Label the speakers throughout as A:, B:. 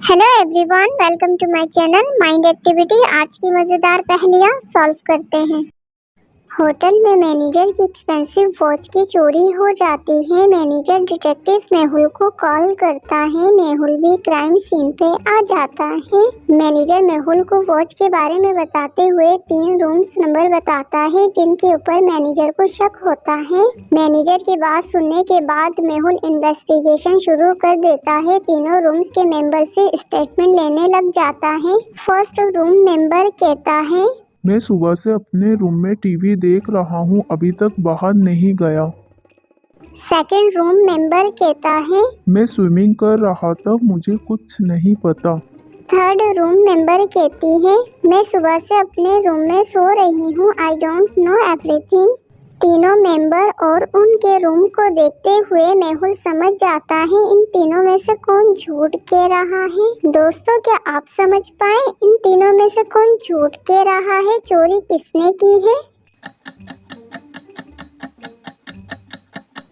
A: Hello everyone, welcome to my channel mind activity. आज की मज़ेदार पहेलियाँ सॉल्व करते हैं। होटल में मैनेजर की एक्सपेंसिव वॉच की चोरी हो जाती है। मैनेजर डिटेक्टिव मेहुल को कॉल करता है। मेहुल भी क्राइम सीन पे आ जाता है। मैनेजर मेहुल को वॉच के बारे में बताते हुए 3 रूम्स नंबर बताता है जिनके ऊपर मैनेजर को शक होता है। मैनेजर की बात सुनने के बाद मेहुल इन्वेस्टिगेशन शुरू कर देता है। तीनों रूम्स के मेंबर से स्टेटमेंट लेने लग जाता है। फर्स्ट रूम मेंबर कहता है,
B: मैं सुबह से अपने रूम में टीवी देख रहा हूँ, अभी तक बाहर नहीं गया।
A: सेकंड रूम मेंबर कहता है,
B: मैं स्विमिंग कर रहा था, मुझे कुछ नहीं पता।
A: थर्ड रूम मेंबर कहती है, मैं सुबह से अपने रूम में सो रही हूँ, आई डोंट नो एवरीथिंग। तीनों मेंबर और उनके रूम को देखते हुए मेहुल समझ जाता है इन तीनों में से कौन झूठ कह रहा है। दोस्तों, क्या आप समझ पाए इन तीनों में से कौन झूठ कह रहा है? चोरी किसने की है?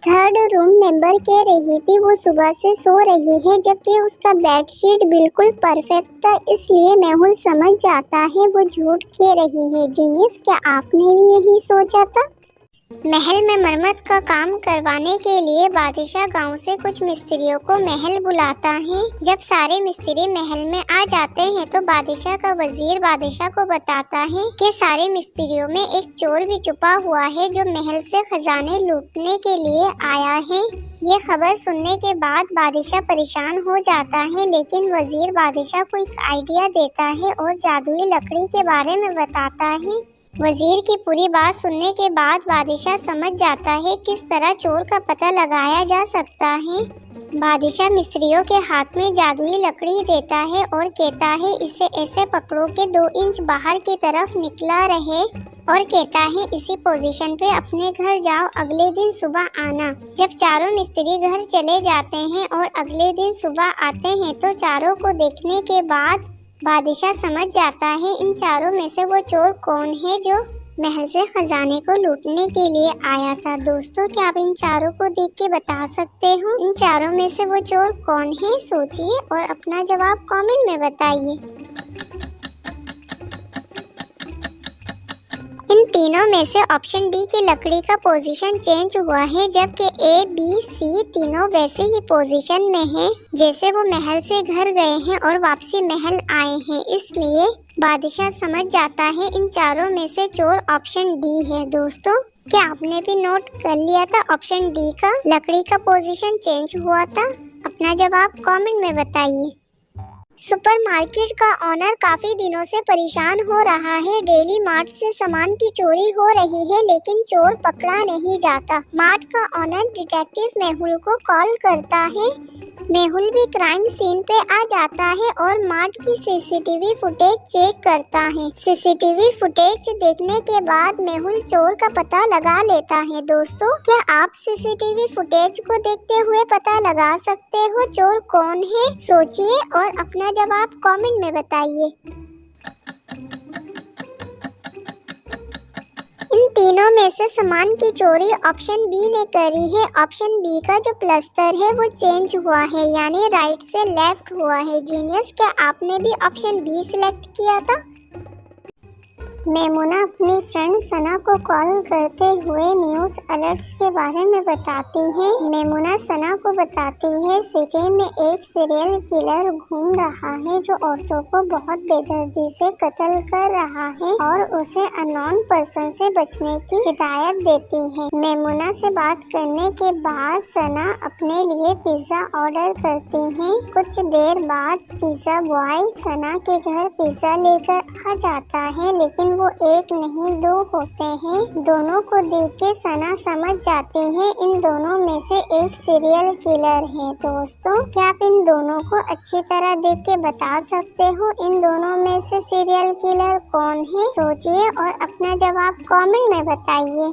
A: थर्ड रूम मेंबर कह रही थी वो सुबह से सो रही है जबकि उसका बेडशीट बिल्कुल परफेक्ट था, इसलिए मेहुल समझ जाता है वो झूठ कह रही है। जीनियस, क्या आपने भी यही सोचा था? महल में मरम्मत का काम करवाने के लिए बादशाह गांव से कुछ मिस्त्रियों को महल बुलाता है। जब सारे मिस्त्री महल में आ जाते हैं तो बादशाह का वजीर बादशाह को बताता है कि सारे मिस्त्रियों में एक चोर भी छुपा हुआ है जो महल से खजाने लूटने के लिए आया है। ये खबर सुनने के बाद बादशाह परेशान हो जाता है, लेकिन वजीर बादशाह को एक आइडिया देता है और जादुई लकड़ी के बारे में बताता है। वजीर की पूरी बात सुनने के बाद बादशाह समझ जाता है किस तरह चोर का पता लगाया जा सकता है। बादशाह मिस्त्रियों के हाथ में जादुई लकड़ी देता है और कहता है इसे ऐसे पकड़ो कि 2 इंच बाहर की तरफ निकला रहे, और कहता है इसी पोजीशन पे अपने घर जाओ, अगले दिन सुबह आना। जब चारों मिस्त्री घर चले जाते हैं और अगले दिन सुबह आते हैं तो चारों को देखने के बाद बादशाह समझ जाता है इन चारों में से वो चोर कौन है जो महल से खजाने को लूटने के लिए आया था। दोस्तों, क्या आप इन चारों को देख के बता सकते हो इन चारों में से वो चोर कौन है? सोचिए और अपना जवाब कमेंट में बताइए। इन तीनों में से ऑप्शन डी की लकड़ी का पोजीशन चेंज हुआ है, जबकि ए, बी, सी तीनों वैसे ही पोजीशन में हैं जैसे वो महल से घर गए हैं और वापसी महल आए हैं। इसलिए बादशाह समझ जाता है इन चारों में से चोर ऑप्शन डी है। दोस्तों, क्या आपने भी नोट कर लिया था ऑप्शन डी का लकड़ी का पोजीशन चेंज हुआ था? अपना जवाब कमेंट में बताइए। सुपरमार्केट का ऑनर काफी दिनों से परेशान हो रहा है। डेली मार्ट से सामान की चोरी हो रही है लेकिन चोर पकड़ा नहीं जाता। मार्ट का ऑनर डिटेक्टिव मेहुल को कॉल करता है। मेहुल भी क्राइम सीन पे आ जाता है और मार्ट की सीसीटीवी फुटेज चेक करता है। सीसीटीवी फुटेज देखने के बाद मेहुल चोर का पता लगा लेता है। दोस्तों, क्या आप सीसीटीवी फुटेज को देखते हुए पता लगा सकते हो चोर कौन है? सोचिए और अपना जवाब कमेंट में बताइए। इन तीनों में से सामान की चोरी ऑप्शन बी ने करी है। ऑप्शन बी का जो प्लस्तर है वो चेंज हुआ है, यानी राइट से लेफ्ट हुआ है। जीनियस, क्या आपने भी ऑप्शन बी सिलेक्ट किया था? मेमुना अपनी फ्रेंड सना को कॉल करते हुए न्यूज़ अलर्ट्स के बारे में बताती है। मेमुना सना को बताती है सिटी में एक सीरियल किलर घूम रहा है जो औरतों को बहुत बेदर्दी से कत्ल कर रहा है और उसे अननोन पर्सन से बचने की हिदायत देती है। मेमुना से बात करने के बाद सना अपने लिए पिज्जा ऑर्डर करती है। कुछ देर बाद पिज्जा बॉय सना के घर पिज्जा लेकर आ जाता है, लेकिन वो एक नहीं 2 होते हैं। दोनों को देख के सना समझ जाती है इन दोनों में से एक सीरियल किलर है। दोस्तों, क्या आप इन दोनों को अच्छी तरह देख के बता सकते हो इन दोनों में से सीरियल किलर कौन है? सोचिए और अपना जवाब कमेंट में बताइए।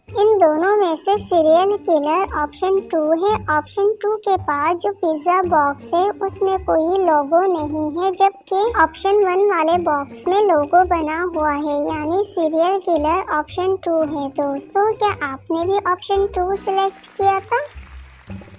A: इन दोनों में से सीरियल किलर ऑप्शन 2 है। ऑप्शन 2 के पास जो पिज्जा बॉक्स है उसमें कोई लोगो नहीं है, जबकि ऑप्शन 1 वाले बॉक्स में लोगो बना हुआ है, यानी सीरियल किलर ऑप्शन 2 है। दोस्तों, क्या आपने भी ऑप्शन 2 सिलेक्ट किया था?